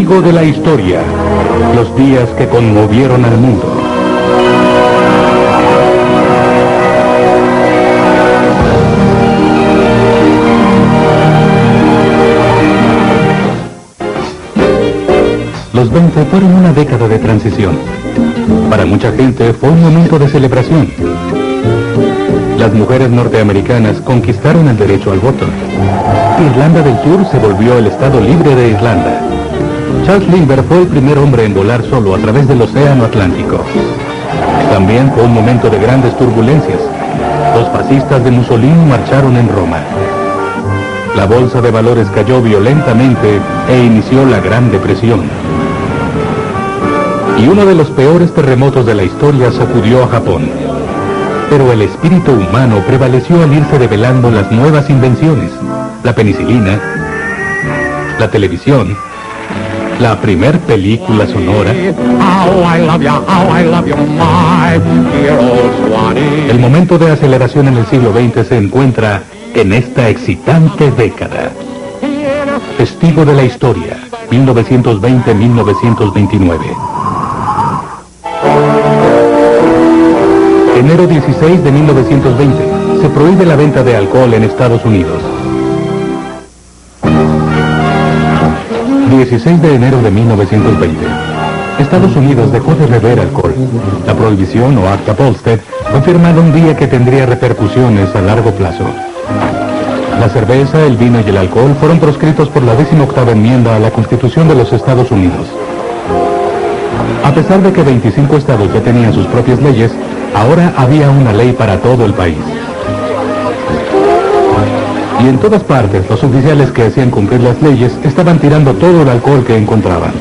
Testigo de la historia. Los días que conmovieron al mundo. Los 20 fueron una década de transición. Para mucha gente fue un momento de celebración. Las mujeres norteamericanas conquistaron el derecho al voto. Irlanda del Sur se volvió el estado libre de Irlanda. Charles Lindbergh fue el primer hombre en volar solo a través del océano Atlántico. También fue un momento de grandes turbulencias. Los fascistas de Mussolini marcharon en Roma. La bolsa de valores cayó violentamente e inició la Gran Depresión. Y uno de los peores terremotos de la historia sacudió a Japón. Pero el espíritu humano prevaleció al irse develando las nuevas invenciones. La penicilina, la televisión, la primer película sonora. El momento de aceleración en el siglo XX se encuentra en esta excitante década. Testigo de la historia, 1920-1929. Enero 16 de 1920, se prohíbe la venta de alcohol en Estados Unidos. 16 de enero de 1920. Estados Unidos dejó de beber alcohol. La prohibición o Acta Volstead fue firmada un día que tendría repercusiones a largo plazo. La cerveza, el vino y el alcohol fueron proscritos por la 18ª enmienda a la Constitución de los Estados Unidos. A pesar de que 25 estados ya tenían sus propias leyes, ahora había una ley para todo el país. Y en todas partes, los oficiales que hacían cumplir las leyes estaban tirando todo el alcohol que encontraban.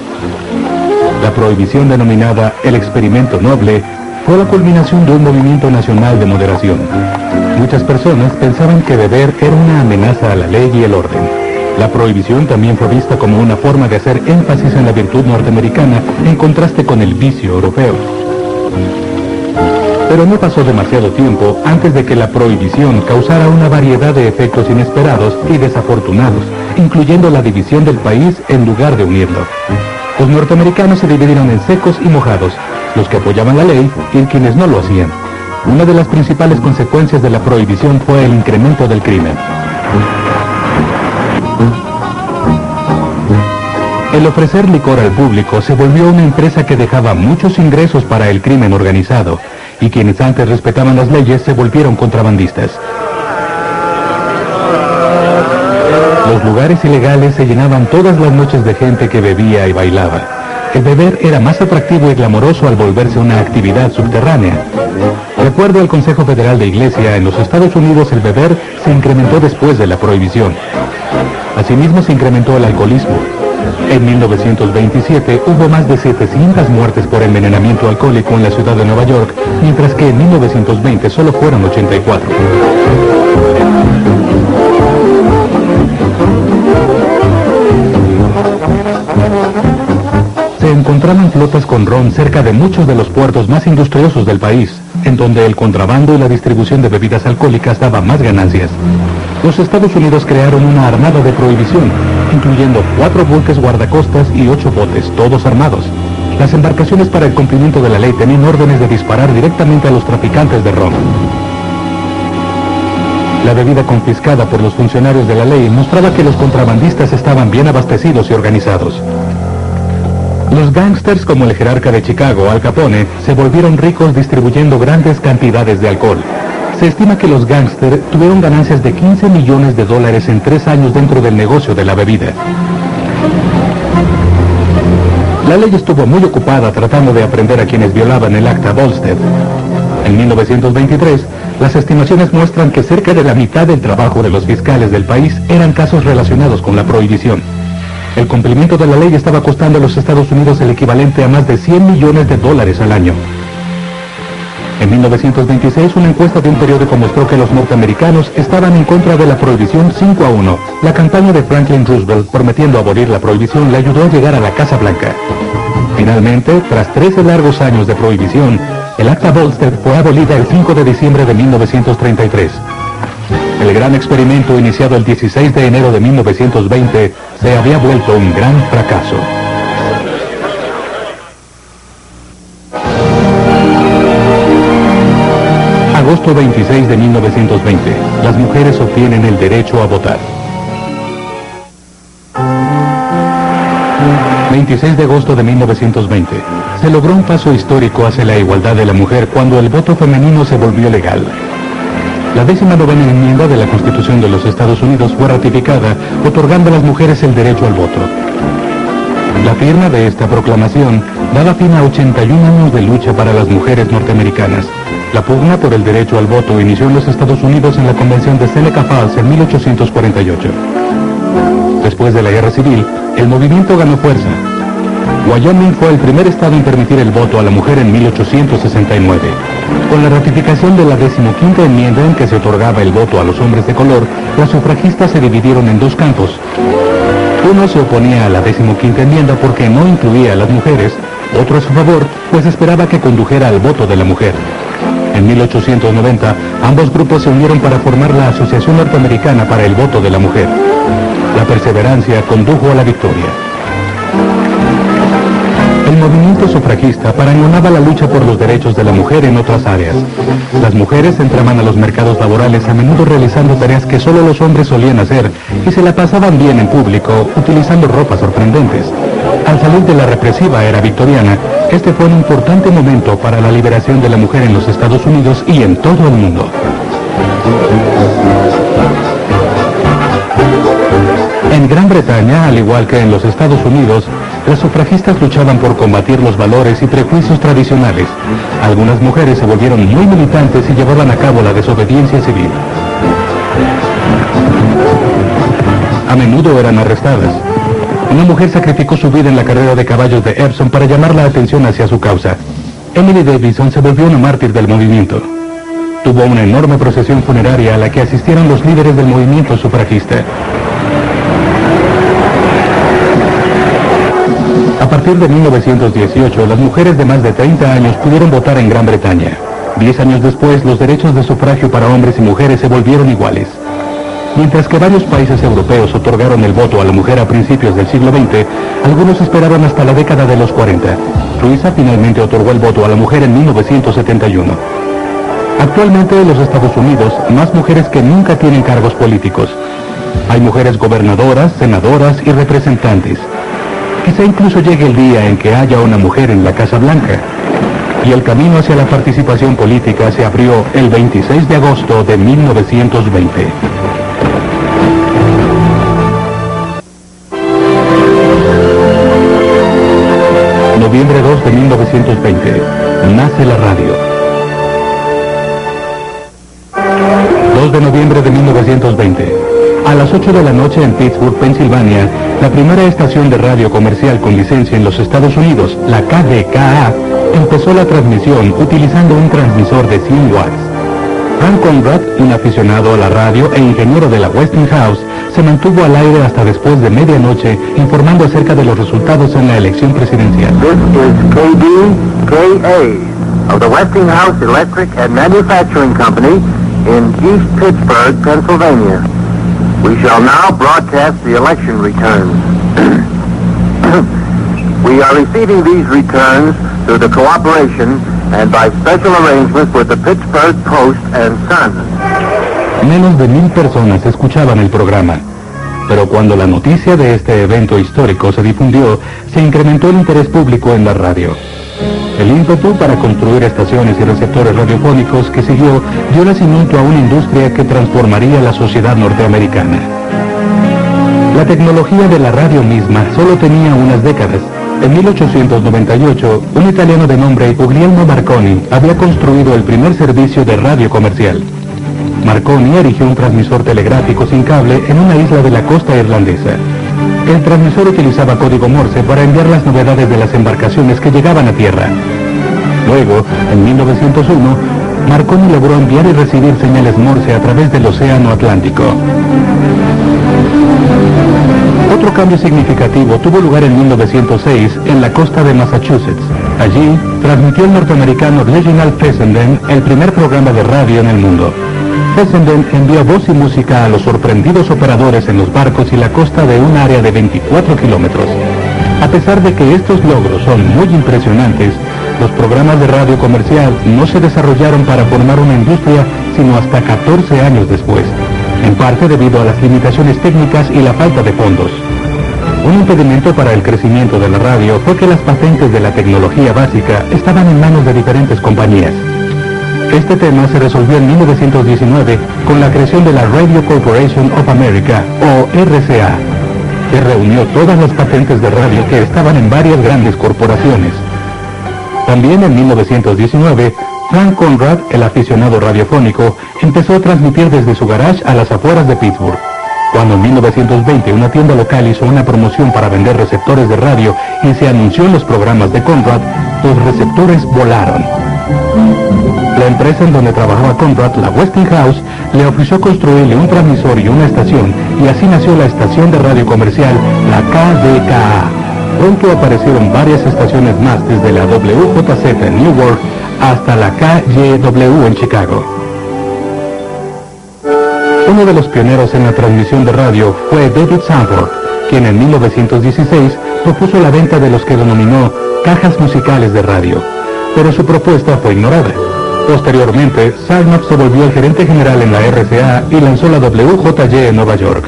La prohibición denominada el experimento noble fue la culminación de un movimiento nacional de moderación. Muchas personas pensaban que beber era una amenaza a la ley y el orden. La prohibición también fue vista como una forma de hacer énfasis en la virtud norteamericana en contraste con el vicio europeo. Pero no pasó demasiado tiempo antes de que la prohibición causara una variedad de efectos inesperados y desafortunados, incluyendo la división del país en lugar de unirlo. Los norteamericanos se dividieron en secos y mojados, los que apoyaban la ley y quienes no lo hacían. Una de las principales consecuencias de la prohibición fue el incremento del crimen. El ofrecer licor al público se volvió una empresa que dejaba muchos ingresos para el crimen organizado, y quienes antes respetaban las leyes se volvieron contrabandistas. Los lugares ilegales se llenaban todas las noches de gente que bebía y bailaba. El beber era más atractivo y glamoroso al volverse una actividad subterránea. De acuerdo al Consejo Federal de Iglesia, en los Estados Unidos el beber se incrementó después de la prohibición. Asimismo se incrementó el alcoholismo. En 1927 hubo más de 700 muertes por envenenamiento alcohólico en la ciudad de Nueva York, mientras que en 1920 solo fueron 84. Se encontraban flotas con ron cerca de muchos de los puertos más industriosos del país, en donde el contrabando y la distribución de bebidas alcohólicas daba más ganancias. Los Estados Unidos crearon una armada de prohibición, incluyendo 4 buques guardacostas y 8 botes, todos armados. Las embarcaciones para el cumplimiento de la ley tenían órdenes de disparar directamente a los traficantes de ron. La bebida confiscada por los funcionarios de la ley mostraba que los contrabandistas estaban bien abastecidos y organizados. Los gángsters como el jerarca de Chicago, Al Capone, se volvieron ricos distribuyendo grandes cantidades de alcohol. Se estima que los gángsters tuvieron ganancias de $15 millones en 3 años dentro del negocio de la bebida. La ley estuvo muy ocupada tratando de aprender a quienes violaban el Acta Volstead. En 1923, las estimaciones muestran que cerca de la mitad del trabajo de los fiscales del país eran casos relacionados con la prohibición. El cumplimiento de la ley estaba costando a los Estados Unidos el equivalente a más de $100 millones al año. En 1926, una encuesta de un periódico mostró que los norteamericanos estaban en contra de la prohibición 5-1. La campaña de Franklin Roosevelt prometiendo abolir la prohibición le ayudó a llegar a la Casa Blanca. Finalmente, tras 13 largos años de prohibición, el Acta Volstead fue abolida el 5 de diciembre de 1933. El gran experimento iniciado el 16 de enero de 1920 se había vuelto un gran fracaso. agosto 26 de 1920, las mujeres obtienen el derecho a votar. 26 de agosto de 1920, se logró un paso histórico hacia la igualdad de la mujer cuando el voto femenino se volvió legal. La 19ª enmienda de la Constitución de los Estados Unidos fue ratificada, otorgando a las mujeres el derecho al voto. La firma de esta proclamación daba fin a 81 años de lucha para las mujeres norteamericanas. La pugna por el derecho al voto inició en los Estados Unidos en la Convención de Seneca Falls en 1848. Después de la Guerra Civil, el movimiento ganó fuerza. Wyoming fue el primer estado en permitir el voto a la mujer en 1869. Con la ratificación de la 15ª enmienda en que se otorgaba el voto a los hombres de color, las sufragistas se dividieron en dos campos. Uno se oponía a la 15ª enmienda porque no incluía a las mujeres, otro a su favor, pues esperaba que condujera al voto de la mujer. En 1890, ambos grupos se unieron para formar la Asociación Norteamericana para el Voto de la Mujer. La perseverancia condujo a la victoria. El movimiento sufragista parangonaba la lucha por los derechos de la mujer en otras áreas. Las mujeres entraban a los mercados laborales a menudo realizando tareas que solo los hombres solían hacer y se la pasaban bien en público, utilizando ropas sorprendentes. Al salir de la represiva era victoriana, este fue un importante momento para la liberación de la mujer en los Estados Unidos y en todo el mundo. En Gran Bretaña, al igual que en los Estados Unidos, las sufragistas luchaban por combatir los valores y prejuicios tradicionales. Algunas mujeres se volvieron muy militantes y llevaban a cabo la desobediencia civil. A menudo eran arrestadas. Una mujer sacrificó su vida en la carrera de caballos de Epsom para llamar la atención hacia su causa. Emily Davison se volvió una mártir del movimiento. Tuvo una enorme procesión funeraria a la que asistieron los líderes del movimiento sufragista. A partir de 1918, las mujeres de más de 30 años pudieron votar en Gran Bretaña. 10 años después, los derechos de sufragio para hombres y mujeres se volvieron iguales. Mientras que varios países europeos otorgaron el voto a la mujer a principios del siglo XX, algunos esperaron hasta la década de los 40. Suiza finalmente otorgó el voto a la mujer en 1971. Actualmente en los Estados Unidos, más mujeres que nunca tienen cargos políticos. Hay mujeres gobernadoras, senadoras y representantes. Quizá incluso llegue el día en que haya una mujer en la Casa Blanca. Y el camino hacia la participación política se abrió el 26 de agosto de 1920. Noviembre 2 de 1920. Nace la radio. 2 de noviembre de 1920. A las 8 de la noche en Pittsburgh, Pensilvania, la primera estación de radio comercial con licencia en los Estados Unidos, la KDKA, empezó la transmisión utilizando un transmisor de 100 watts. Frank Conrad, un aficionado a la radio e ingeniero de la Westinghouse, se mantuvo al aire hasta después de medianoche informando acerca de los resultados en la elección presidencial. This is KDKA of the Westinghouse Electric and Manufacturing Company in East Pittsburgh, Pennsylvania. We shall now broadcast the election returns. We are receiving these returns through the cooperation and by special arrangement with the Pittsburgh Post and Sun. Menos de 1000 personas escuchaban el programa, pero cuando la noticia de este evento histórico se difundió, se incrementó el interés público en la radio. El ímpetu para construir estaciones y receptores radiofónicos que siguió dio nacimiento a una industria que transformaría la sociedad norteamericana. La tecnología de la radio misma solo tenía unas décadas. En 1898, un italiano de nombre Guglielmo Marconi había construido el primer servicio de radio comercial. Marconi erigió un transmisor telegráfico sin cable en una isla de la costa irlandesa. El transmisor utilizaba código Morse para enviar las novedades de las embarcaciones que llegaban a tierra. Luego, en 1901, Marconi logró enviar y recibir señales Morse a través del Océano Atlántico. Otro cambio significativo tuvo lugar en 1906 en la costa de Massachusetts. Allí, transmitió el norteamericano Reginald Fessenden el primer programa de radio en el mundo. Fessenden envió voz y música a los sorprendidos operadores en los barcos y la costa de un área de 24 kilómetros. A pesar de que estos logros son muy impresionantes, Los programas de radio comercial no se desarrollaron para formar una industria sino hasta 14 años después, en parte debido a las limitaciones técnicas y la falta de fondos. Un impedimento para el crecimiento de la radio fue que las patentes de la tecnología básica estaban en manos de diferentes compañías. Este tema se resolvió en 1919 con la creación de la Radio Corporation of America, o RCA, que reunió todas las patentes de radio que estaban en varias grandes corporaciones. También en 1919, Frank Conrad, el aficionado radiofónico, empezó a transmitir desde su garage a las afueras de Pittsburgh. Cuando en 1920 una tienda local hizo una promoción para vender receptores de radio y se anunció en los programas de Conrad, los receptores volaron. La empresa en donde trabajaba Conrad, la Westinghouse, le ofreció construirle un transmisor y una estación, y así nació la estación de radio comercial, la KDKA. Pronto aparecieron varias estaciones más, desde la WJZ en Newark hasta la KYW en Chicago. Uno de los pioneros en la transmisión de radio fue David Sanford, quien en 1916 propuso la venta de los que denominó cajas musicales de radio, pero su propuesta fue ignorada. Posteriormente, Sarnoff se volvió el gerente general en la RCA y lanzó la WJY en Nueva York.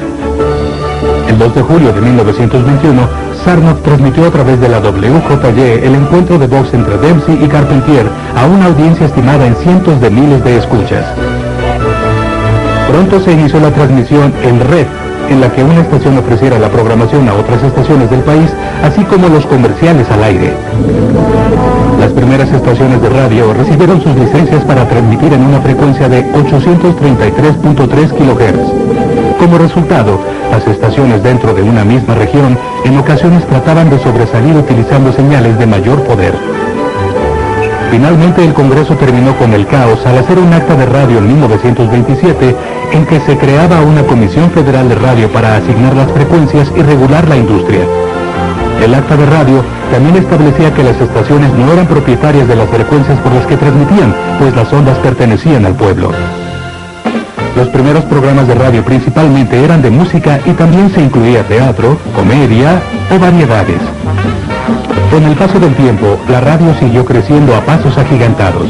El 2 de julio de 1921, Sarnoff transmitió a través de la WJY el encuentro de box entre Dempsey y Carpentier a una audiencia estimada en cientos de miles de escuchas. Pronto se inició la transmisión en red, en la que una estación ofreciera la programación a otras estaciones del país, así como los comerciales al aire. Las primeras estaciones de radio recibieron sus licencias para transmitir en una frecuencia de 833.3 kHz. Como resultado, las estaciones dentro de una misma región en ocasiones trataban de sobresalir utilizando señales de mayor poder. Finalmente el Congreso terminó con el caos al hacer un acta de radio en 1927 en que se creaba una Comisión Federal de Radio para asignar las frecuencias y regular la industria. El acta de radio también establecía que las estaciones no eran propietarias de las frecuencias por las que transmitían, pues las ondas pertenecían al pueblo. Los primeros programas de radio principalmente eran de música y también se incluía teatro, comedia o variedades. Con el paso del tiempo, la radio siguió creciendo a pasos agigantados.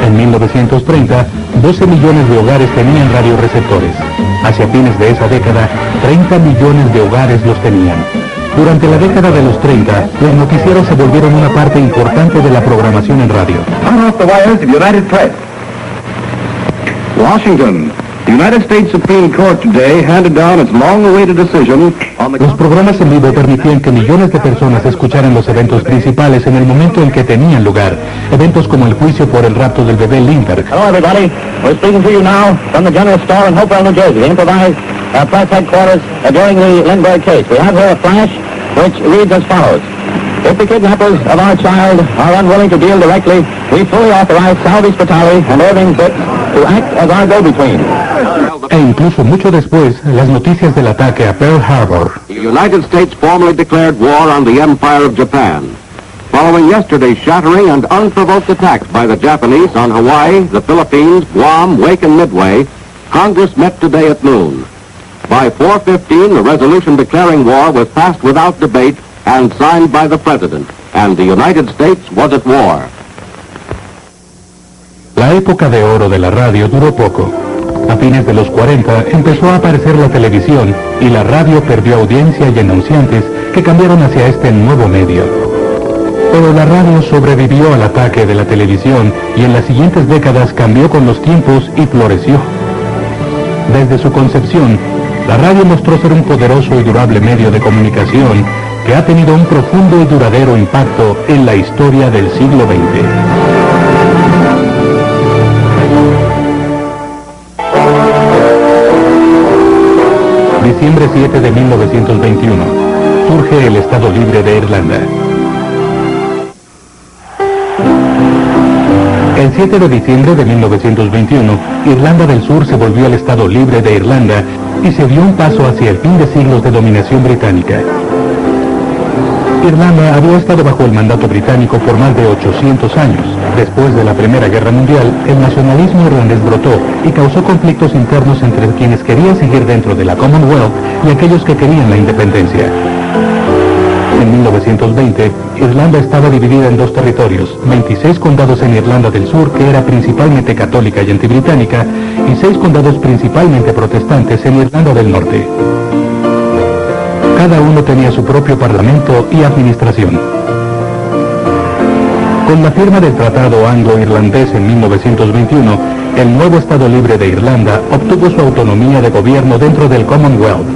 En 1930, 12 millones de hogares tenían radioreceptores. Hacia fines de esa década, 30 millones de hogares los tenían. Durante la década de los 30, los noticieros se volvieron una parte importante de la programación en radio. Washington. The United States Supreme Court today handed down its long-awaited decision on the... Los programas en vivo permitían que millones de personas escucharan los eventos principales en el momento en que tenían lugar. Eventos como el juicio por el rapto del bebé Lindbergh. Hello, everybody. We're speaking to you now from the General Store in Hopewell, New Jersey, the improvised press headquarters during the Lindbergh case. We have here a flash which reads as follows. If the kidnappers of our child are unwilling to deal directly, we fully authorize Salvi Spitali and Irving Bix to act as our go-between. E incluso mucho después, las noticias del ataque a Pearl Harbor. The United States formally declared war on the Empire of Japan. Following yesterday's shattering and unprovoked attacks by the Japanese on Hawaii, the Philippines, Guam, Wake, and Midway, Congress met today at noon. By 4:15, the resolution declaring war was passed without debate and signed by the President, and the United States was at war. La época de oro de la radio duró poco. A fines de los 40 empezó a aparecer la televisión y la radio perdió audiencia y anunciantes que cambiaron hacia este nuevo medio. Pero la radio sobrevivió al ataque de la televisión y en las siguientes décadas cambió con los tiempos y floreció. Desde su concepción, la radio mostró ser un poderoso y durable medio de comunicación que ha tenido un profundo y duradero impacto en la historia del siglo XX. Diciembre 7 de 1921. Surge el Estado Libre de Irlanda. El 7 de diciembre de 1921, Irlanda del Sur se volvió el Estado Libre de Irlanda y se dio un paso hacia el fin de siglos de dominación británica. Irlanda había estado bajo el mandato británico por más de 800 años. Después de la Primera Guerra Mundial, el nacionalismo irlandés brotó y causó conflictos internos entre quienes querían seguir dentro de la Commonwealth y aquellos que querían la independencia. En 1920, Irlanda estaba dividida en dos territorios, 26 condados en Irlanda del Sur, que era principalmente católica y antibritánica, y 6 condados principalmente protestantes en Irlanda del Norte. Cada uno tenía su propio parlamento y administración. Con la firma del Tratado Anglo-Irlandés en 1921, el nuevo Estado Libre de Irlanda obtuvo su autonomía de gobierno dentro del Commonwealth.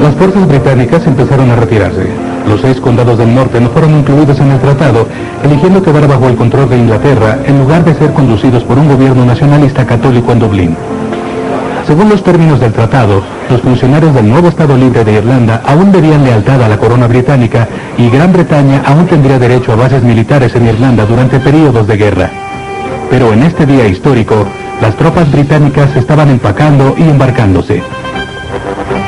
Las fuerzas británicas empezaron a retirarse. Los 6 condados del norte no fueron incluidos en el tratado, eligiendo quedar bajo el control de Inglaterra en lugar de ser conducidos por un gobierno nacionalista católico en Dublín. Según los términos del tratado, los funcionarios del nuevo Estado Libre de Irlanda aún debían lealtad a la corona británica y Gran Bretaña aún tendría derecho a bases militares en Irlanda durante períodos de guerra. Pero en este día histórico, las tropas británicas estaban empacando y embarcándose.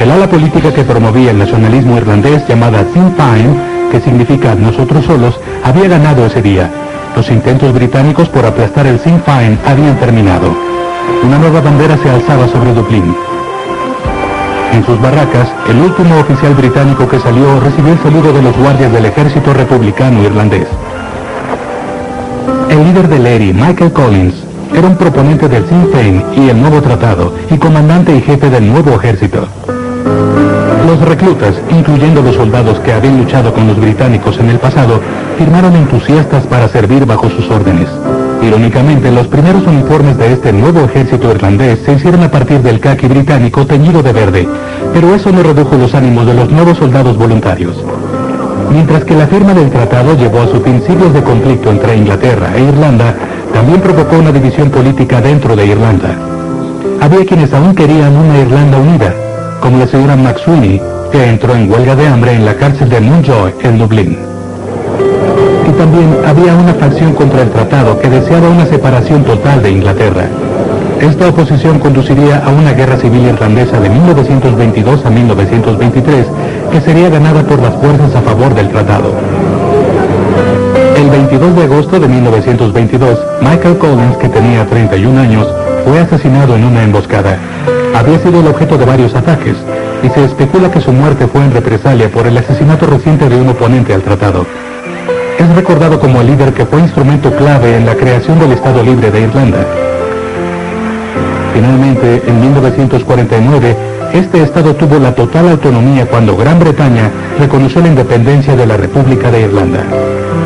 El ala política que promovía el nacionalismo irlandés, llamada Sinn Féin, que significa nosotros solos, había ganado ese día. Los intentos británicos por aplastar el Sinn Féin habían terminado. Una nueva bandera se alzaba sobre Dublín. En sus barracas, el último oficial británico que salió recibió el saludo de los guardias del ejército republicano irlandés. El líder del Erie, Michael Collins, era un proponente del Sinn Féin y el nuevo tratado, y comandante y jefe del nuevo ejército. Los reclutas, incluyendo los soldados que habían luchado con los británicos en el pasado, firmaron entusiastas para servir bajo sus órdenes. Irónicamente, los primeros uniformes de este nuevo ejército irlandés se hicieron a partir del caqui británico teñido de verde, pero eso no redujo los ánimos de los nuevos soldados voluntarios. Mientras que la firma del tratado llevó a su fin siglos de conflicto entre Inglaterra e Irlanda, también provocó una división política dentro de Irlanda. Había quienes aún querían una Irlanda unida, como la señora McSweeney, que entró en huelga de hambre en la cárcel de Montjoy, en Dublín. Y también había una facción contra el tratado que deseaba una separación total de Inglaterra. Esta oposición conduciría a una guerra civil irlandesa de 1922 a 1923, que sería ganada por las fuerzas a favor del tratado. El 22 de agosto de 1922, Michael Collins, que tenía 31 años, fue asesinado en una emboscada. Había sido el objeto de varios ataques, y se especula que su muerte fue en represalia por el asesinato reciente de un oponente al tratado. Es recordado como el líder que fue instrumento clave en la creación del Estado Libre de Irlanda. Finalmente, en 1949, este estado tuvo la total autonomía cuando Gran Bretaña reconoció la independencia de la República de Irlanda.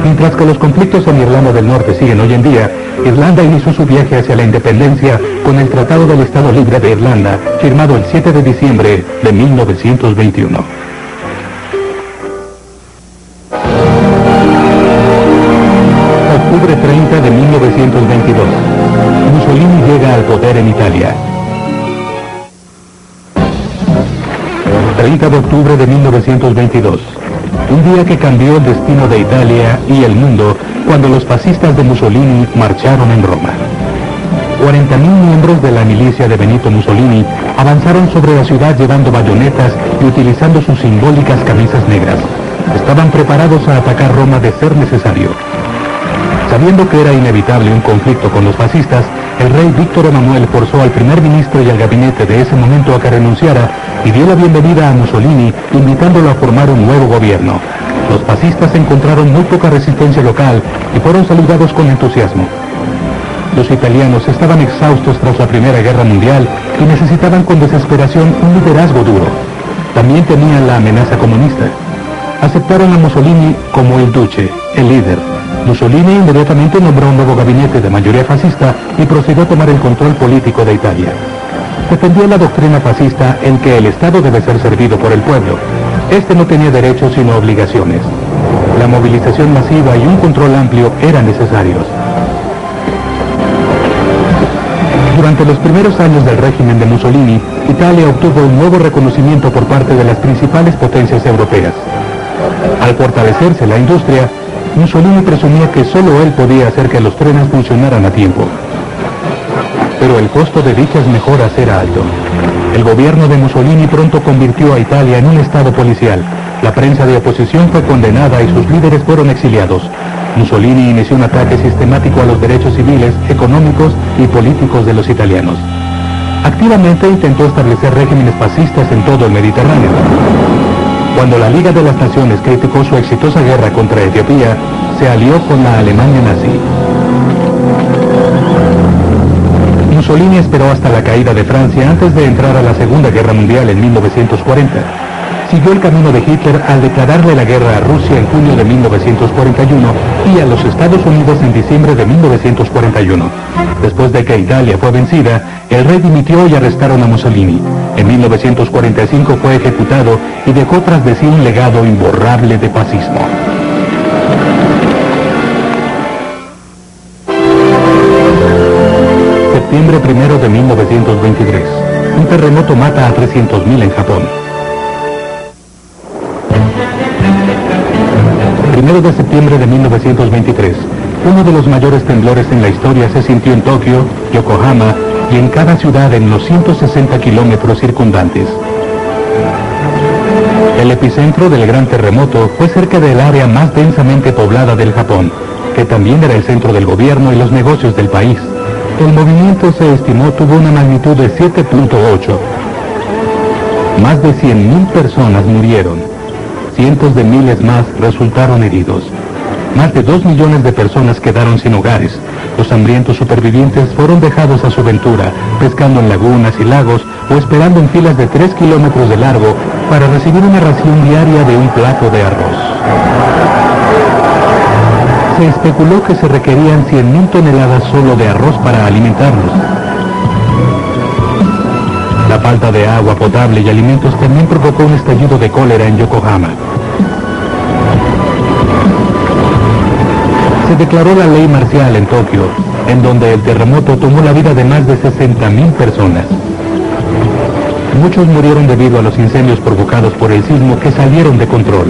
Mientras que los conflictos en Irlanda del Norte siguen hoy en día, Irlanda inició su viaje hacia la independencia con el Tratado del Estado Libre de Irlanda, firmado el 7 de diciembre de 1921. Octubre 30 de 1922. Mussolini llega al poder en Italia. 30 de octubre de 1922. Un día que cambió el destino de Italia y el mundo cuando los fascistas de Mussolini marcharon en Roma. 40.000 miembros de la milicia de Benito Mussolini avanzaron sobre la ciudad llevando bayonetas y utilizando sus simbólicas camisas negras. Estaban preparados a atacar Roma de ser necesario. Sabiendo que era inevitable un conflicto con los fascistas, el rey Víctor Emanuel forzó al primer ministro y al gabinete de ese momento a que renunciara y dio la bienvenida a Mussolini, invitándolo a formar un nuevo gobierno. Los fascistas encontraron muy poca resistencia local y fueron saludados con entusiasmo. Los italianos estaban exhaustos tras la Primera Guerra Mundial y necesitaban con desesperación un liderazgo duro. También temían la amenaza comunista. Aceptaron a Mussolini como el duce, el líder. Mussolini inmediatamente nombró un nuevo gabinete de mayoría fascista y procedió a tomar el control político de Italia. Defendía la doctrina fascista en que el Estado debe ser servido por el pueblo. Este no tenía derechos sino obligaciones. La movilización masiva y un control amplio eran necesarios. Durante los primeros años del régimen de Mussolini, Italia obtuvo un nuevo reconocimiento por parte de las principales potencias europeas. Al fortalecerse la industria, Mussolini presumía que solo él podía hacer que los trenes funcionaran a tiempo. Pero el costo de dichas mejoras era alto. El gobierno de Mussolini pronto convirtió a Italia en un estado policial. La prensa de oposición fue condenada y sus líderes fueron exiliados. Mussolini inició un ataque sistemático a los derechos civiles, económicos y políticos de los italianos. Activamente intentó establecer regímenes fascistas en todo el Mediterráneo. Cuando la Liga de las Naciones criticó su exitosa guerra contra Etiopía, se alió con la Alemania nazi. Mussolini esperó hasta la caída de Francia antes de entrar a la Segunda Guerra Mundial en 1940. Siguió el camino de Hitler al declararle la guerra a Rusia en junio de 1941 y a los Estados Unidos en diciembre de 1941. Después de que Italia fue vencida, el rey dimitió y arrestaron a Mussolini. En 1945 fue ejecutado y dejó tras de sí un legado imborrable de fascismo. Septiembre 1 de 1923. Un terremoto mata a 300.000 en Japón. 1 de septiembre de 1923. Uno de los mayores temblores en la historia se sintió en Tokio, Yokohama y en cada ciudad en los 160 kilómetros circundantes. El epicentro del gran terremoto fue cerca del área más densamente poblada del Japón, que también era el centro del gobierno y los negocios del país. El movimiento, se estimó, tuvo una magnitud de 7.8. Más de 100.000 personas murieron. Cientos de miles más resultaron heridos. Más de 2 millones de personas quedaron sin hogares. Los hambrientos supervivientes fueron dejados a su ventura, pescando en lagunas y lagos o esperando en filas de 3 kilómetros de largo para recibir una ración diaria de un plato de arroz. Se especuló que se requerían 100.000 toneladas solo de arroz para alimentarlos. La falta de agua potable y alimentos también provocó un estallido de cólera en Yokohama. Se declaró la ley marcial en Tokio, en donde el terremoto tomó la vida de más de 60.000 personas. Muchos murieron debido a los incendios provocados por el sismo que salieron de control.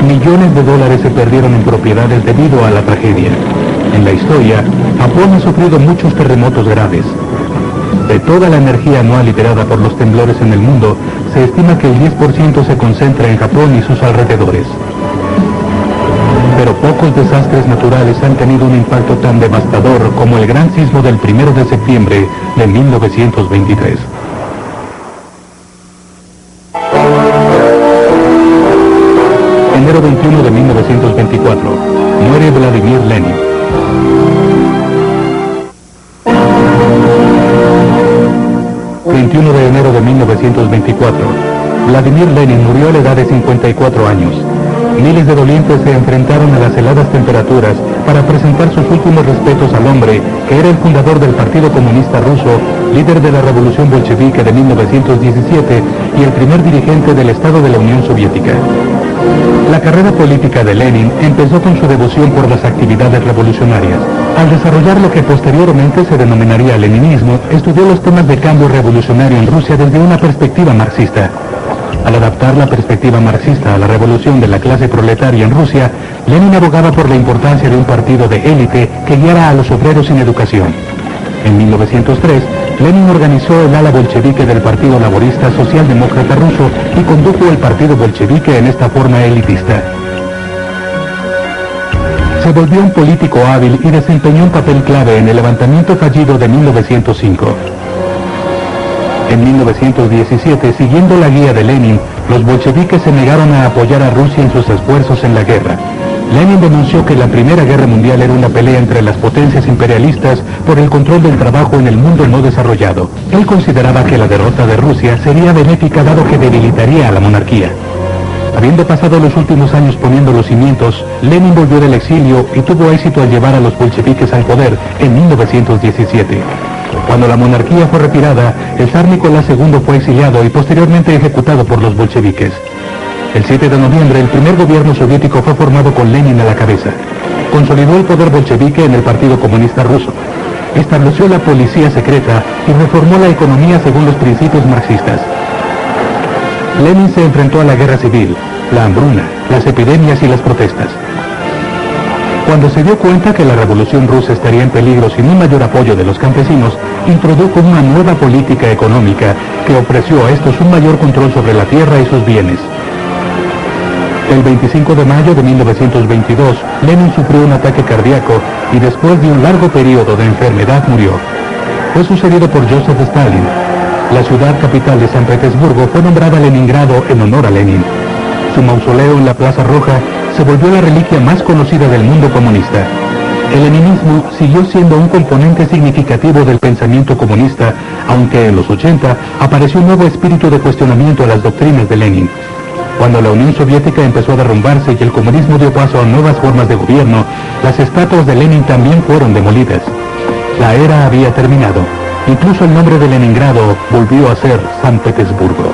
Millones de dólares se perdieron en propiedades debido a la tragedia. En la historia, Japón ha sufrido muchos terremotos graves. De toda la energía anual liberada por los temblores en el mundo, se estima que el 10% se concentra en Japón y sus alrededores. Pero pocos desastres naturales han tenido un impacto tan devastador como el gran sismo del 1 de septiembre de 1923. Enero 21 de 1924. Muere Vladimir Lenin. De enero de 1924. Vladimir Lenin murió a la edad de 54 años. Miles de dolientes se enfrentaron a las heladas temperaturas para presentar sus últimos respetos al hombre que era el fundador del Partido Comunista Ruso, líder de la Revolución Bolchevique de 1917 y el primer dirigente del Estado de la Unión Soviética. La carrera política de Lenin empezó con su devoción por las actividades revolucionarias. Al desarrollar lo que posteriormente se denominaría leninismo, estudió los temas de cambio revolucionario en Rusia desde una perspectiva marxista. Al adaptar la perspectiva marxista a la revolución de la clase proletaria en Rusia, Lenin abogaba por la importancia de un partido de élite que guiara a los obreros sin educación. En 1903, Lenin organizó el ala bolchevique del Partido Laborista Socialdemócrata Ruso y condujo el partido bolchevique en esta forma elitista. Se volvió un político hábil y desempeñó un papel clave en el levantamiento fallido de 1905. En 1917, siguiendo la guía de Lenin, los bolcheviques se negaron a apoyar a Rusia en sus esfuerzos en la guerra. Lenin denunció que la Primera Guerra Mundial era una pelea entre las potencias imperialistas por el control del trabajo en el mundo no desarrollado. Él consideraba que la derrota de Rusia sería benéfica dado que debilitaría a la monarquía. Habiendo pasado los últimos años poniendo los cimientos, Lenin volvió del exilio y tuvo éxito al llevar a los bolcheviques al poder en 1917. Cuando la monarquía fue retirada, el zar Nicolás II fue exiliado y posteriormente ejecutado por los bolcheviques. El 7 de noviembre, el primer gobierno soviético fue formado con Lenin a la cabeza. Consolidó el poder bolchevique en el Partido Comunista Ruso. Estableció la policía secreta y reformó la economía según los principios marxistas. Lenin se enfrentó a la guerra civil, la hambruna, las epidemias y las protestas. Cuando se dio cuenta que la revolución rusa estaría en peligro sin un mayor apoyo de los campesinos, introdujo una nueva política económica que ofreció a estos un mayor control sobre la tierra y sus bienes. El 25 de mayo de 1922, Lenin sufrió un ataque cardíaco y después de un largo periodo de enfermedad murió. Fue sucedido por Joseph Stalin. La ciudad capital de San Petersburgo fue nombrada Leningrado en honor a Lenin. Su mausoleo en la Plaza Roja se volvió la reliquia más conocida del mundo comunista. El leninismo siguió siendo un componente significativo del pensamiento comunista, aunque en los 80 apareció un nuevo espíritu de cuestionamiento a las doctrinas de Lenin. Cuando la Unión Soviética empezó a derrumbarse y el comunismo dio paso a nuevas formas de gobierno, las estatuas de Lenin también fueron demolidas. La era había terminado. Incluso el nombre de Leningrado volvió a ser San Petersburgo.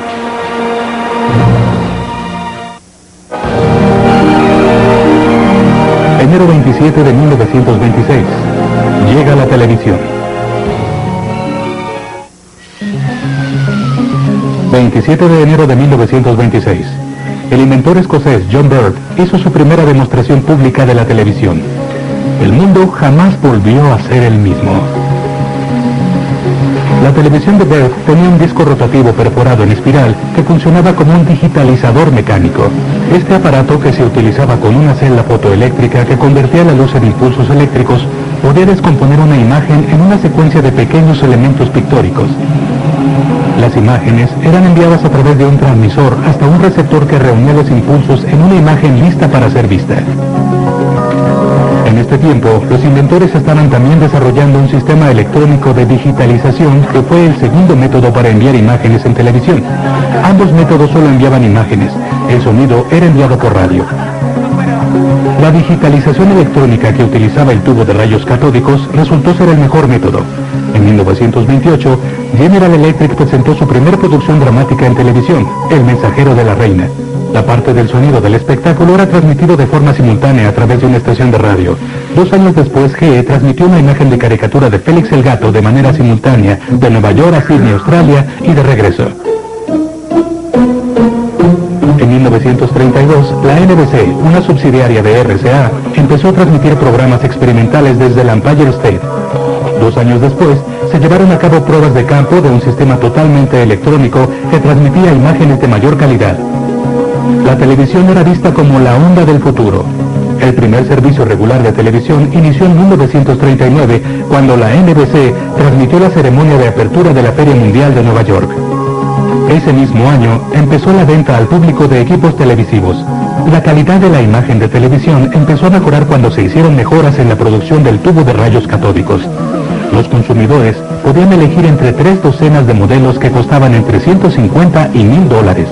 Enero 27 de 1926. Llega la televisión. 27 de enero de 1926. El inventor escocés John Bird hizo su primera demostración pública de la televisión. El mundo jamás volvió a ser el mismo. La televisión de Bird tenía un disco rotativo perforado en espiral que funcionaba como un digitalizador mecánico. Este aparato, que se utilizaba con una celda fotoeléctrica que convertía la luz en impulsos eléctricos, podía descomponer una imagen en una secuencia de pequeños elementos pictóricos. Las imágenes eran enviadas a través de un transmisor hasta un receptor que reunía los impulsos en una imagen lista para ser vista. En este tiempo, los inventores estaban también desarrollando un sistema electrónico de digitalización que fue el segundo método para enviar imágenes en televisión. Ambos métodos solo enviaban imágenes. El sonido era enviado por radio. La digitalización electrónica que utilizaba el tubo de rayos catódicos resultó ser el mejor método. En 1928, General Electric presentó su primera producción dramática en televisión, El mensajero de la reina. La parte del sonido del espectáculo era transmitido de forma simultánea a través de una estación de radio. 2 años después, GE transmitió una imagen de caricatura de Félix el Gato de manera simultánea, de Nueva York a Sydney, Australia, y de regreso. En 1932, la NBC, una subsidiaria de RCA, empezó a transmitir programas experimentales desde el Empire State. 2 años después, se llevaron a cabo pruebas de campo de un sistema totalmente electrónico que transmitía imágenes de mayor calidad. La televisión era vista como la onda del futuro. El primer servicio regular de televisión inició en 1939, cuando la NBC transmitió la ceremonia de apertura de la Feria Mundial de Nueva York. Ese mismo año empezó la venta al público de equipos televisivos. La calidad de la imagen de televisión empezó a mejorar cuando se hicieron mejoras en la producción del tubo de rayos catódicos. Los consumidores podían elegir entre 3 docenas de modelos que costaban entre $150 y $1,000.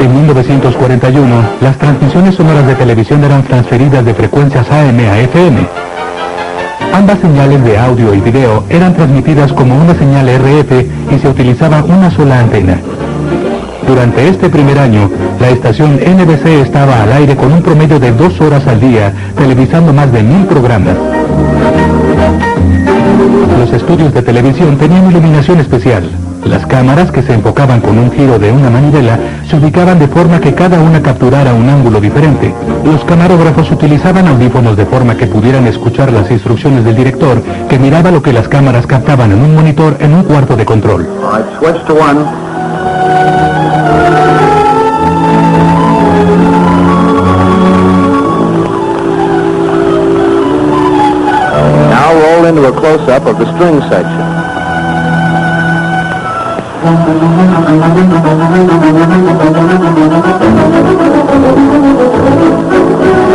En 1941, las transmisiones sonoras de televisión eran transferidas de frecuencias AM a FM. Ambas señales de audio y video eran transmitidas como una señal RF y se utilizaba una sola antena. Durante este primer año, la estación NBC estaba al aire con un promedio de 2 horas al día, televisando más de 1000 programas. Los estudios de televisión tenían iluminación especial. Las cámaras, que se enfocaban con un giro de una manivela, se ubicaban de forma que cada una capturara un ángulo diferente. Los camarógrafos utilizaban audífonos de forma que pudieran escuchar las instrucciones del director, que miraba lo que las cámaras captaban en un monitor en un cuarto de control. Switch to 1. Now roll into a close-up of the string section.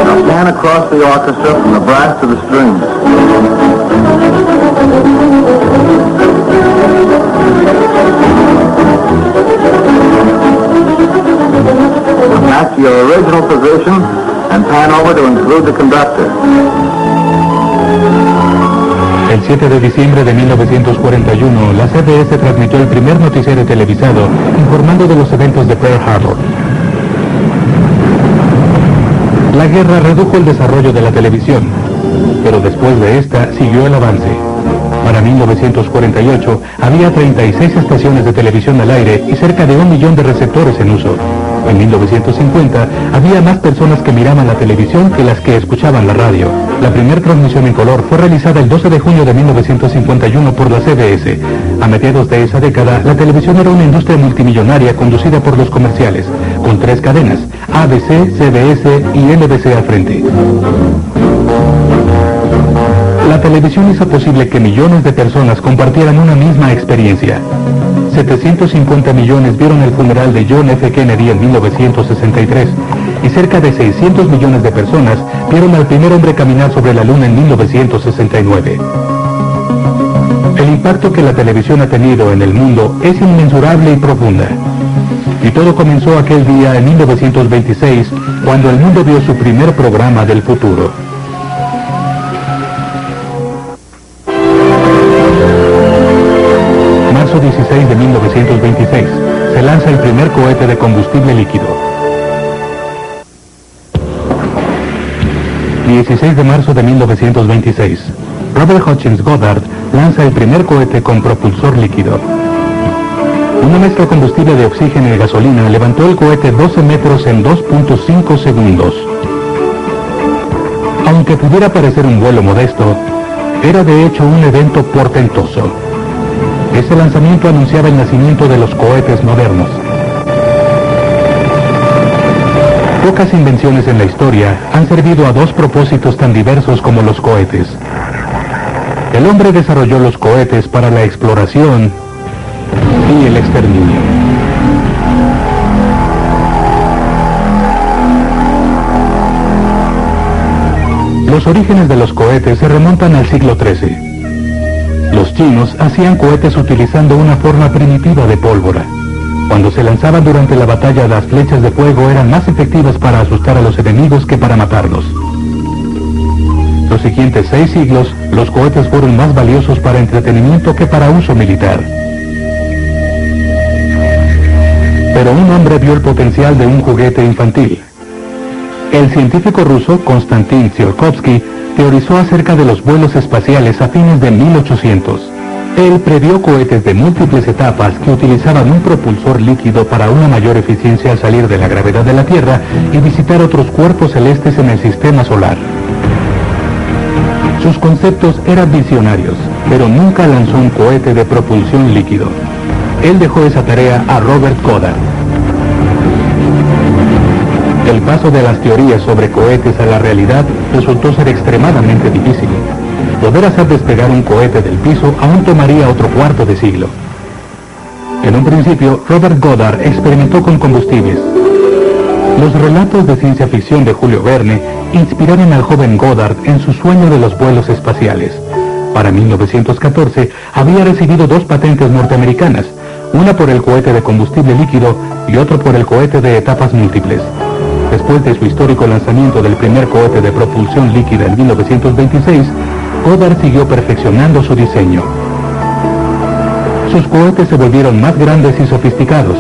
Now pan across the orchestra from the brass to the strings. Back to your original position and pan over to include the conductor. El 7 de diciembre de 1941, la CBS transmitió el primer noticiero televisado informando de los eventos de Pearl Harbor. La guerra redujo el desarrollo de la televisión, pero después de esta siguió el avance. Para 1948 había 36 estaciones de televisión al aire y cerca de 1 millón de receptores en uso. En 1950 había más personas que miraban la televisión que las que escuchaban la radio. La primera transmisión en color fue realizada el 12 de junio de 1951 por la CBS. A mediados de esa década, la televisión era una industria multimillonaria conducida por los comerciales, con 3 cadenas, ABC, CBS y NBC al frente. La televisión hizo posible que millones de personas compartieran una misma experiencia. 750 millones vieron el funeral de John F. Kennedy en 1963 y cerca de 600 millones de personas vieron al primer hombre caminar sobre la luna en 1969. El impacto que la televisión ha tenido en el mundo es inmensurable y profunda. Y todo comenzó aquel día en 1926, cuando el mundo vio su primer programa del futuro. Marzo 16 de 1926, se lanza el primer cohete de combustible líquido. 16 de marzo de 1926, Robert Hutchins Goddard lanza el primer cohete con propulsor líquido. Una mezcla de combustible de oxígeno y gasolina levantó el cohete 12 metros en 2.5 segundos. Aunque pudiera parecer un vuelo modesto, era de hecho un evento portentoso. Ese lanzamiento anunciaba el nacimiento de los cohetes modernos. Pocas invenciones en la historia han servido a dos propósitos tan diversos como los cohetes. El hombre desarrolló los cohetes para la exploración y el exterminio. Los orígenes de los cohetes se remontan al siglo XIII. Los chinos hacían cohetes utilizando una forma primitiva de pólvora. Cuando se lanzaban durante la batalla, las flechas de fuego eran más efectivas para asustar a los enemigos que para matarlos. Los siguientes 6 siglos, los cohetes fueron más valiosos para entretenimiento que para uso militar. Pero un hombre vio el potencial de un juguete infantil. El científico ruso Konstantin Tsiolkovsky teorizó acerca de los vuelos espaciales a fines de 1800. Él previó cohetes de múltiples etapas que utilizaban un propulsor líquido para una mayor eficiencia al salir de la gravedad de la Tierra y visitar otros cuerpos celestes en el sistema solar. Sus conceptos eran visionarios, pero nunca lanzó un cohete de propulsión líquido. Él dejó esa tarea a Robert Goddard. El paso de las teorías sobre cohetes a la realidad resultó ser extremadamente difícil. Poder hacer despegar un cohete del piso aún tomaría otro cuarto de siglo. En un principio, Robert Goddard experimentó con combustibles. Los relatos de ciencia ficción de Julio Verne inspiraron al joven Goddard en su sueño de los vuelos espaciales. Para 1914, había recibido 2 patentes norteamericanas, una por el cohete de combustible líquido y otro por el cohete de etapas múltiples. Después de su histórico lanzamiento del primer cohete de propulsión líquida en 1926, Goddard siguió perfeccionando su diseño. Sus cohetes se volvieron más grandes y sofisticados.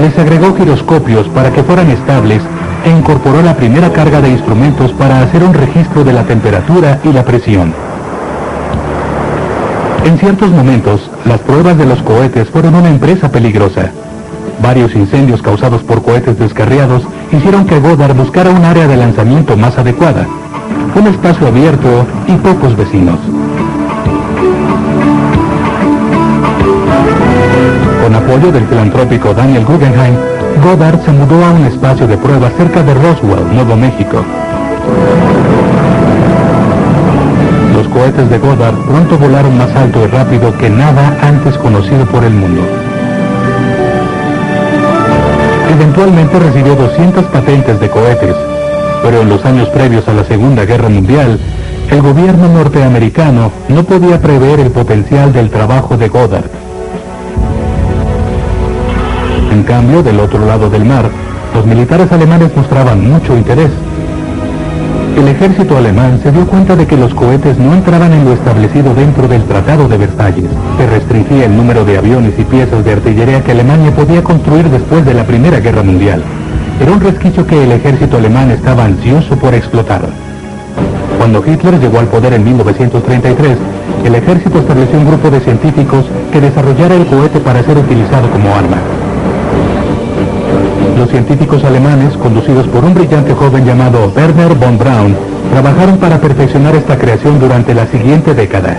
Les agregó giroscopios para que fueran estables e incorporó la primera carga de instrumentos para hacer un registro de la temperatura y la presión. En ciertos momentos, las pruebas de los cohetes fueron una empresa peligrosa. Varios incendios causados por cohetes descarriados hicieron que Goddard buscara un área de lanzamiento más adecuada, un espacio abierto y pocos vecinos. Con apoyo del filantrópico Daniel Guggenheim, Goddard se mudó a un espacio de prueba cerca de Roswell, Nuevo México. Los cohetes de Goddard pronto volaron más alto y rápido que nada antes conocido por el mundo. Eventualmente recibió 200 patentes de cohetes, pero en los años previos a la Segunda Guerra Mundial, el gobierno norteamericano no podía prever el potencial del trabajo de Goddard. En cambio, del otro lado del mar, los militares alemanes mostraban mucho interés. El ejército alemán se dio cuenta de que los cohetes no entraban en lo establecido dentro del Tratado de Versalles, que restringía el número de aviones y piezas de artillería que Alemania podía construir después de la Primera Guerra Mundial. Era un resquicio que el ejército alemán estaba ansioso por explotar. Cuando Hitler llegó al poder en 1933, el ejército estableció un grupo de científicos que desarrollara el cohete para ser utilizado como arma. Los científicos alemanes, conducidos por un brillante joven llamado Werner von Braun, trabajaron para perfeccionar esta creación durante la siguiente década.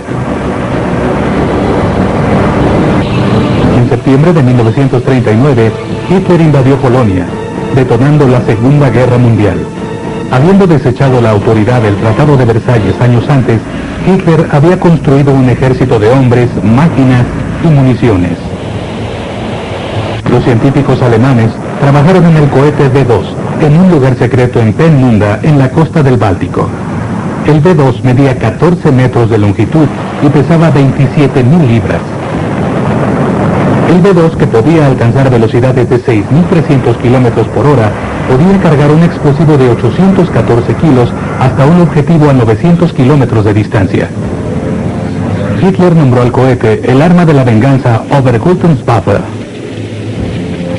En septiembre de 1939, Hitler invadió Polonia, detonando la Segunda Guerra Mundial. Habiendo desechado la autoridad del Tratado de Versalles años antes, Hitler había construido un ejército de hombres, máquinas y municiones. Los científicos alemanes trabajaron en el cohete V2, en un lugar secreto en Peenemünde, en la costa del Báltico. El V2 medía 14 metros de longitud y pesaba 27.000 libras. El V2, que podía alcanzar velocidades de 6.300 kilómetros por hora, podía cargar un explosivo de 814 kilos hasta un objetivo a 900 kilómetros de distancia. Hitler nombró al cohete el arma de la venganza Obergurtenswaffe.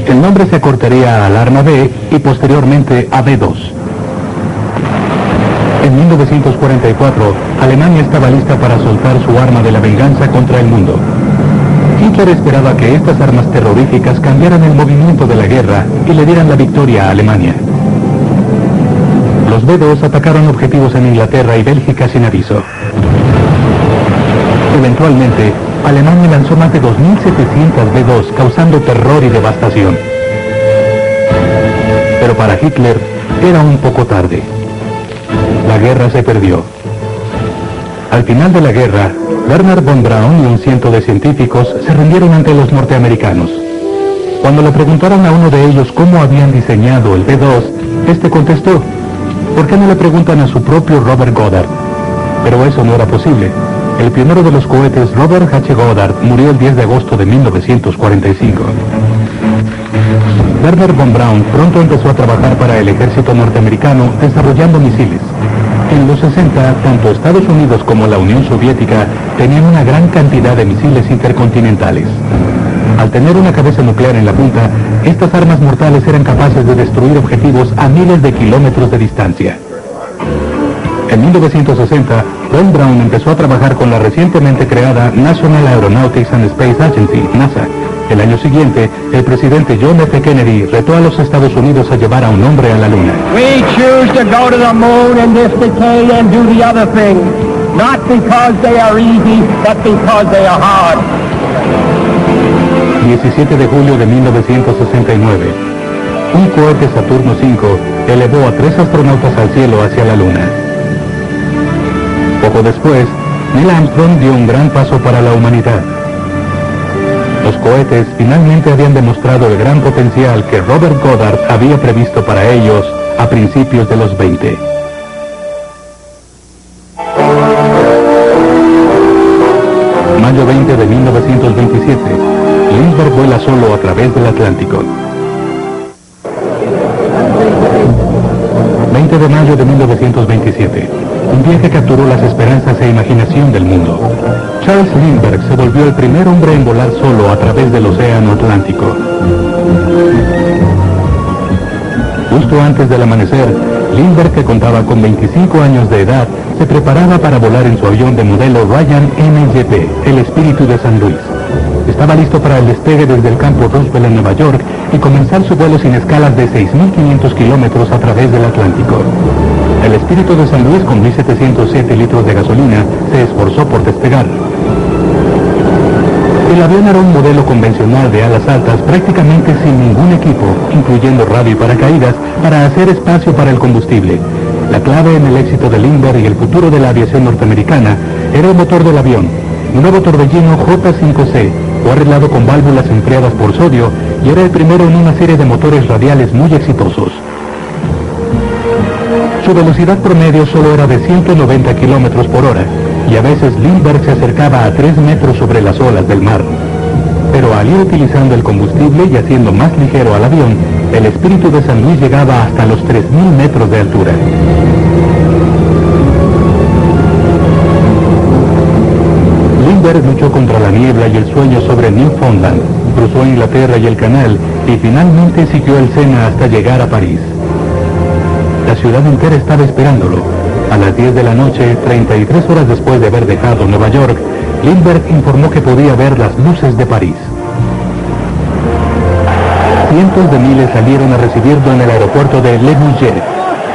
El nombre se acortaría al arma B y posteriormente a B2. En 1944, Alemania estaba lista para soltar su arma de la venganza contra el mundo. Hitler esperaba que estas armas terroríficas cambiaran el movimiento de la guerra y le dieran la victoria a Alemania. Los B-2 atacaron objetivos en Inglaterra y Bélgica sin aviso. Eventualmente, Alemania lanzó más de 2.700 B-2, causando terror y devastación. Pero para Hitler era un poco tarde. La guerra se perdió. Al final de la guerra, Wernher von Braun y un ciento de científicos se rindieron ante los norteamericanos. Cuando le preguntaron a uno de ellos cómo habían diseñado el B-2, este contestó: ¿por qué no le preguntan a su propio Robert Goddard? Pero eso no era posible. El pionero de los cohetes, Robert H. Goddard, murió el 10 de agosto de 1945. Wernher von Braun pronto empezó a trabajar para el ejército norteamericano desarrollando misiles. En los 60, tanto Estados Unidos como la Unión Soviética tenían una gran cantidad de misiles intercontinentales. Al tener una cabeza nuclear en la punta, estas armas mortales eran capaces de destruir objetivos a miles de kilómetros de distancia. En 1960, von Braun empezó a trabajar con la recientemente creada National Aeronautics and Space Agency, NASA. El año siguiente, el presidente John F. Kennedy retó a los Estados Unidos a llevar a un hombre a la Luna. We choose to go to the moon in this decade and do the other thing, not because they are easy, but because they are hard. 17 de julio de 1969. Un cohete Saturno V elevó a 3 astronautas al cielo hacia la Luna. Poco después, Neil Armstrong dio un gran paso para la humanidad. Los cohetes finalmente habían demostrado el gran potencial que Robert Goddard había previsto para ellos a principios de los 20. Mayo 20 de 1927. Lindbergh vuela solo a través del Atlántico. 20 de mayo de 1927. Un día que capturó las esperanzas e imaginación del mundo. Charles Lindbergh se volvió el primer hombre en volar solo a través del Océano Atlántico. Justo antes del amanecer, Lindbergh, que contaba con 25 años de edad, se preparaba para volar en su avión de modelo Ryan NGP, el Espíritu de San Luis. Estaba listo para el despegue desde el campo Roosevelt en Nueva York y comenzar su vuelo sin escalas de 6.500 kilómetros a través del Atlántico. El Espíritu de San Luis, con 1.707 litros de gasolina, se esforzó por despegar. El avión era un modelo convencional de alas altas, prácticamente sin ningún equipo, incluyendo radio y paracaídas, para hacer espacio para el combustible. La clave en el éxito de Lindbergh y el futuro de la aviación norteamericana era el motor del avión, un nuevo torbellino J5C, fue arreglado con válvulas enfriadas por sodio y era el primero en una serie de motores radiales muy exitosos. Su velocidad promedio solo era de 190 kilómetros por hora, y a veces Lindbergh se acercaba a 3 metros sobre las olas del mar. Pero al ir utilizando el combustible y haciendo más ligero al avión, el Espíritu de San Luis llegaba hasta los 3.000 metros de altura. Lindbergh luchó contra la niebla y el sueño sobre Newfoundland, cruzó Inglaterra y el Canal, y finalmente siguió el Sena hasta llegar a París. La ciudad entera estaba esperándolo. A las 10 de la noche, 33 horas después de haber dejado Nueva York, Lindbergh informó que podía ver las luces de París. Cientos de miles salieron a recibirlo en el aeropuerto de Le Bourget.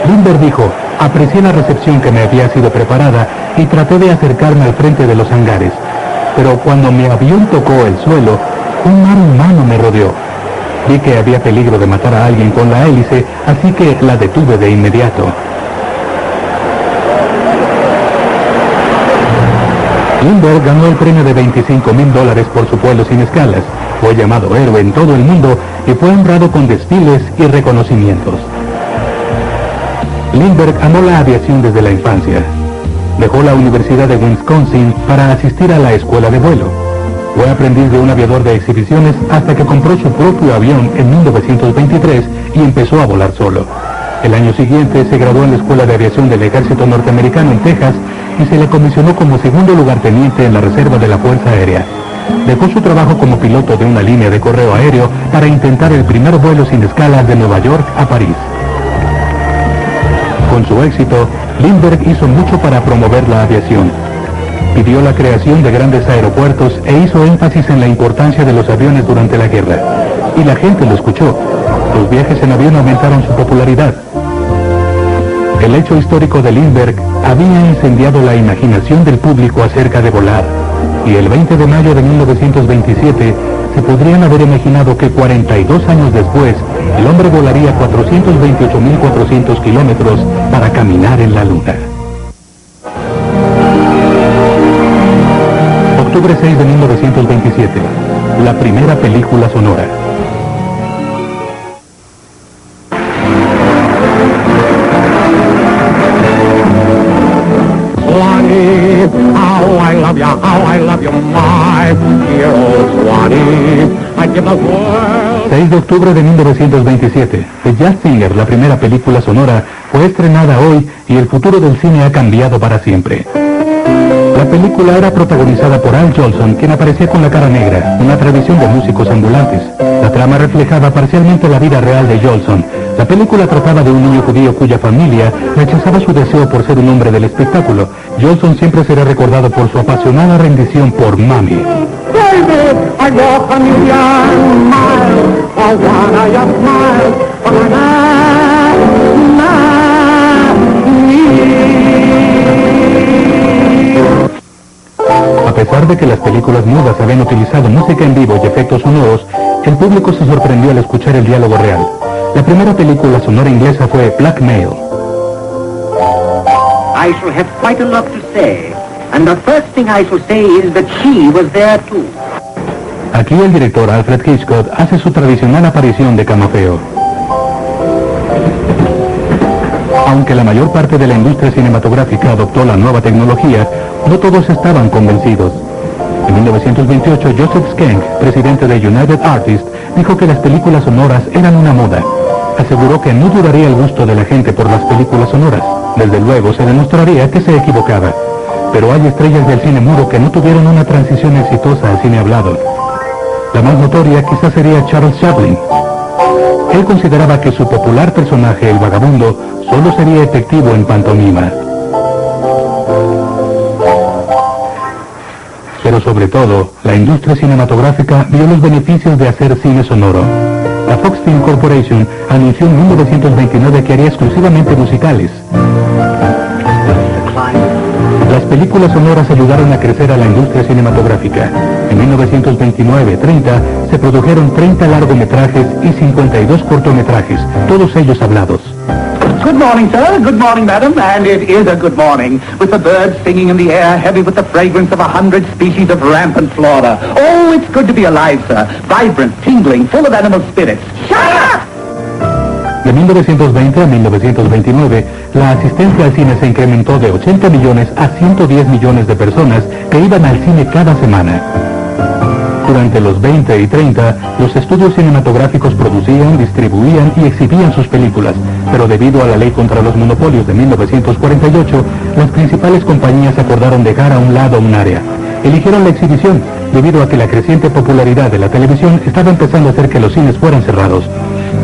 Lindbergh dijo: aprecié la recepción que me había sido preparada y traté de acercarme al frente de los hangares. Pero cuando mi avión tocó el suelo, un mar humano me rodeó. Vi que había peligro de matar a alguien con la hélice, así que la detuve de inmediato. Lindbergh ganó el premio de $25,000 por su vuelo sin escalas, fue llamado héroe en todo el mundo y fue honrado con desfiles y reconocimientos. Lindbergh amó la aviación desde la infancia. Dejó la Universidad de Wisconsin para asistir a la escuela de vuelo. Fue aprendiz de un aviador de exhibiciones hasta que compró su propio avión en 1923 y empezó a volar solo. El año siguiente se graduó en la Escuela de Aviación del Ejército Norteamericano en Texas y se le comisionó como segundo lugarteniente en la Reserva de la Fuerza Aérea. Dejó su trabajo como piloto de una línea de correo aéreo para intentar el primer vuelo sin escalas de Nueva York a París. Con su éxito, Lindbergh hizo mucho para promover la aviación. Pidió la creación de grandes aeropuertos e hizo énfasis en la importancia de los aviones durante la guerra. Y la gente lo escuchó. Los viajes en avión aumentaron su popularidad. El hecho histórico de Lindbergh había incendiado la imaginación del público acerca de volar. Y el 20 de mayo de 1927 se podrían haber imaginado que 42 años después el hombre volaría 428.400 kilómetros para caminar en la luna. Octubre 6 de 1927, la primera película sonora. Swanee, how I love you, my dear old Swanee. I'd give the world. 6 de octubre de 1927, The Jazz Singer, la primera película sonora, fue estrenada hoy y el futuro del cine ha cambiado para siempre. La película era protagonizada por Al Jolson, quien aparecía con la cara negra, una tradición de músicos ambulantes. La trama reflejaba parcialmente la vida real de Jolson. La película trataba de un niño judío cuya familia rechazaba su deseo por ser un hombre del espectáculo. Jolson siempre será recordado por su apasionada rendición por Mami. Baby, I walk a million miles, for one I just smile, for A pesar de que las películas mudas habían utilizado música en vivo y efectos sonoros, el público se sorprendió al escuchar el diálogo real. La primera película sonora inglesa fue Blackmail. I shall have quite a lot to say, and the first thing I shall say is that she was there too. Aquí el director Alfred Hitchcock hace su tradicional aparición de camafeo. Aunque la mayor parte de la industria cinematográfica adoptó la nueva tecnología, no todos estaban convencidos. En 1928, Joseph Schenck, presidente de United Artists, dijo que las películas sonoras eran una moda. Aseguró que no duraría el gusto de la gente por las películas sonoras. Desde luego se demostraría que se equivocaba. Pero hay estrellas del cine mudo que no tuvieron una transición exitosa al cine hablado. La más notoria quizás sería Charles Chaplin. Él consideraba que su popular personaje, el vagabundo, solo sería efectivo en pantomima. Pero sobre todo, la industria cinematográfica vio los beneficios de hacer cine sonoro. La Fox Film Corporation anunció en 1929 que haría exclusivamente musicales. Las películas sonoras ayudaron a crecer a la industria cinematográfica. En 1929-30 se produjeron 30 largometrajes y 52 cortometrajes, todos ellos hablados. Good morning, sir. Good morning, madam. And it is a good morning, with the birds singing in the air, heavy with the fragrance of 100 species of rampant flora. Oh, it's good to be alive, sir. Vibrant, tingling, full of animal spirits. Shut up! De 1920 a 1929, la asistencia al cine se incrementó de 80 millones a 110 millones de personas que iban al cine cada semana. Durante los 20 y 30, los estudios cinematográficos producían, distribuían y exhibían sus películas, pero debido a la ley contra los monopolios de 1948, las principales compañías acordaron dejar a un lado un área. Eligieron la exhibición, debido a que la creciente popularidad de la televisión estaba empezando a hacer que los cines fueran cerrados.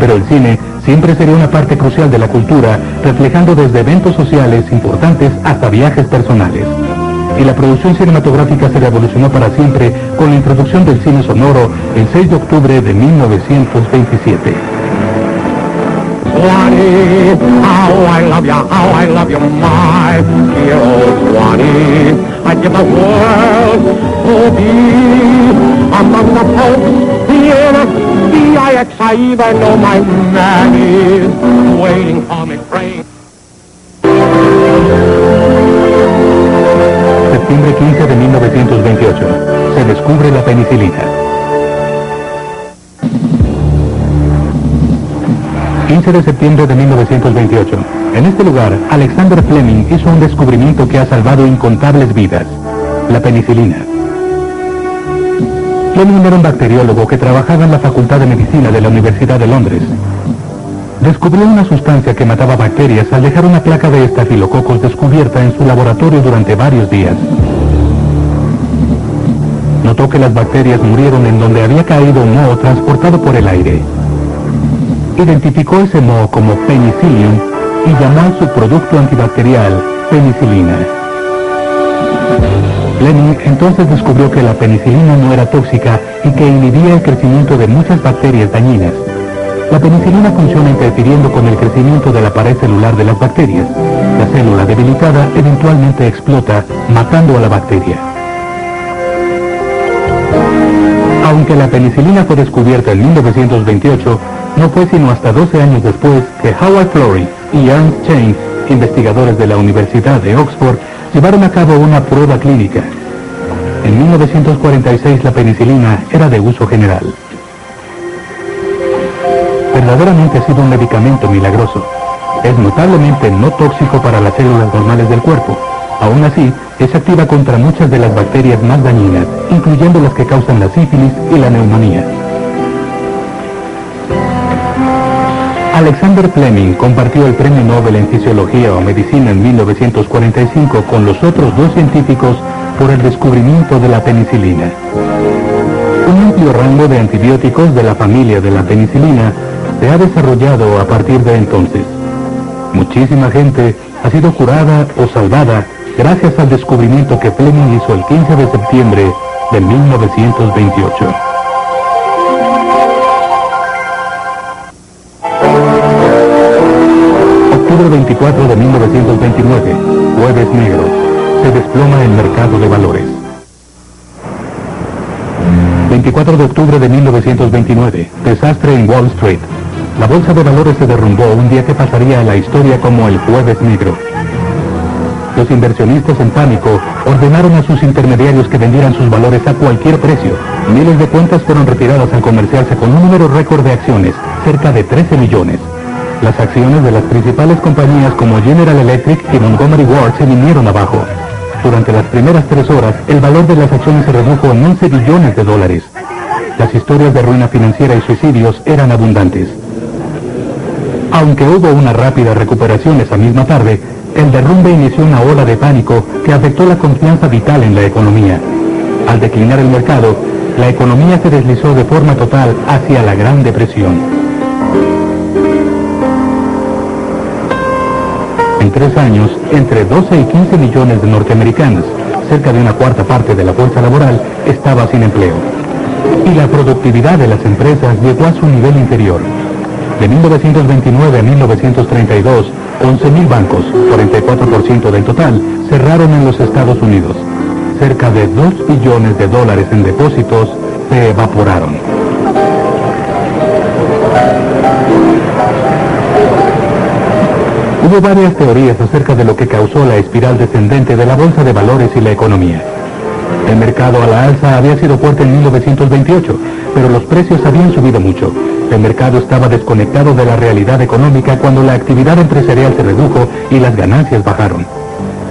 Pero el cine siempre sería una parte crucial de la cultura, reflejando desde eventos sociales importantes hasta viajes personales. Y la producción cinematográfica se revolucionó para siempre con la introducción del cine sonoro el 6 de octubre de 1927. Swanee, how I love you, my dear old Swanee. I'd give the world to be among the folks, the N-S-D-I-X. I even know my man is waiting for me, praying. Septiembre 15 de 1927. 1928, se descubre la penicilina. 15 de septiembre de 1928. En este lugar, Alexander Fleming hizo un descubrimiento que ha salvado incontables vidas: la penicilina. Fleming era un bacteriólogo que trabajaba en la Facultad de Medicina de la Universidad de Londres. Descubrió una sustancia que mataba bacterias al dejar una placa de estafilococos descubierta en su laboratorio durante varios días. Notó que las bacterias murieron en donde había caído un moho transportado por el aire. Identificó ese moho como penicillium y llamó a su producto antibacterial penicilina. Fleming entonces descubrió que la penicilina no era tóxica y que inhibía el crecimiento de muchas bacterias dañinas. La penicilina funciona interfiriendo con el crecimiento de la pared celular de las bacterias. La célula debilitada eventualmente explota, matando a la bacteria. Aunque la penicilina fue descubierta en 1928, no fue sino hasta 12 años después que Howard Florey y Ernst Chain, investigadores de la Universidad de Oxford, llevaron a cabo una prueba clínica. En 1946 la penicilina era de uso general. Verdaderamente ha sido un medicamento milagroso. Es notablemente no tóxico para las células normales del cuerpo. Aún así, es activa contra muchas de las bacterias más dañinas, incluyendo las que causan la sífilis y la neumonía. Alexander Fleming compartió el Premio Nobel en Fisiología o Medicina en 1945 con los otros dos científicos por el descubrimiento de la penicilina. Un amplio rango de antibióticos de la familia de la penicilina se ha desarrollado a partir de entonces. Muchísima gente ha sido curada o salvada gracias al descubrimiento que Fleming hizo el 15 de septiembre de 1928. Octubre 24 de 1929, Jueves Negro, se desploma el mercado de valores. 24 de octubre de 1929, desastre en Wall Street. La bolsa de valores se derrumbó un día que pasaría a la historia como el Jueves Negro. Los inversionistas en pánico ordenaron a sus intermediarios que vendieran sus valores a cualquier precio. Miles de cuentas fueron retiradas al comerciarse con un número récord de acciones, cerca de 13 millones. Las acciones de las principales compañías como General Electric y Montgomery Ward se vinieron abajo. Durante las primeras 3 horas, el valor de las acciones se redujo en 11 billones de dólares. Las historias de ruina financiera y suicidios eran abundantes. Aunque hubo una rápida recuperación esa misma tarde, el derrumbe inició una ola de pánico que afectó la confianza vital en la economía. Al declinar el mercado, la economía se deslizó de forma total hacia la Gran Depresión. En 3 años, entre 12 y 15 millones de norteamericanos, cerca de una cuarta parte de la fuerza laboral, estaba sin empleo. Y la productividad de las empresas llegó a su nivel inferior. De 1929 a 1932, 11.000 bancos, 44% del total, cerraron en los Estados Unidos. Cerca de 2 billones de dólares en depósitos se evaporaron. Hubo varias teorías acerca de lo que causó la espiral descendente de la bolsa de valores y la economía. El mercado a la alza había sido fuerte en 1928, pero los precios habían subido mucho. El mercado estaba desconectado de la realidad económica cuando la actividad empresarial se redujo y las ganancias bajaron.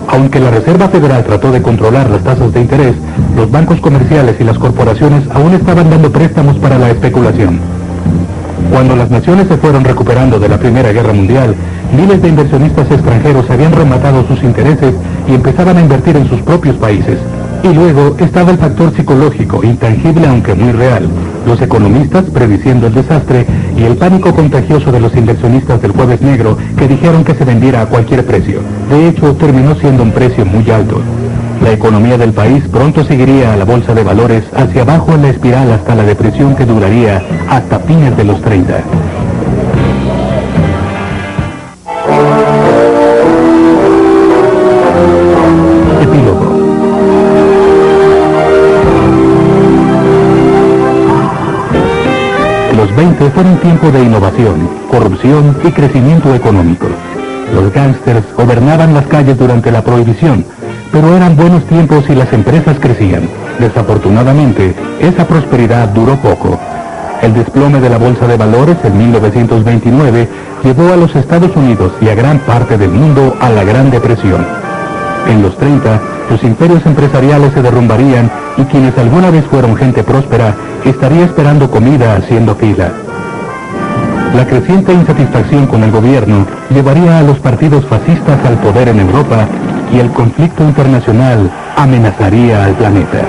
Aunque la Reserva Federal trató de controlar las tasas de interés, los bancos comerciales y las corporaciones aún estaban dando préstamos para la especulación. Cuando las naciones se fueron recuperando de la Primera Guerra Mundial, miles de inversionistas extranjeros habían rematado sus intereses y empezaban a invertir en sus propios países. Y luego estaba el factor psicológico, intangible aunque muy real. Los economistas prediciendo el desastre y el pánico contagioso de los inversionistas del Jueves Negro que dijeron que se vendiera a cualquier precio. De hecho, terminó siendo un precio muy alto. La economía del país pronto seguiría a la bolsa de valores hacia abajo en la espiral hasta la depresión que duraría hasta fines de los 30. Epílogo. Los 20 fueron tiempo de innovación, corrupción y crecimiento económico. Los gángsters gobernaban las calles durante la prohibición, pero eran buenos tiempos y las empresas crecían. Desafortunadamente, esa prosperidad duró poco. El desplome de la bolsa de valores en 1929 llevó a los Estados Unidos y a gran parte del mundo a la Gran Depresión. En los 30, los imperios empresariales se derrumbarían y quienes alguna vez fueron gente próspera estaría esperando comida haciendo fila. La creciente insatisfacción con el gobierno llevaría a los partidos fascistas al poder en Europa y el conflicto internacional amenazaría al planeta.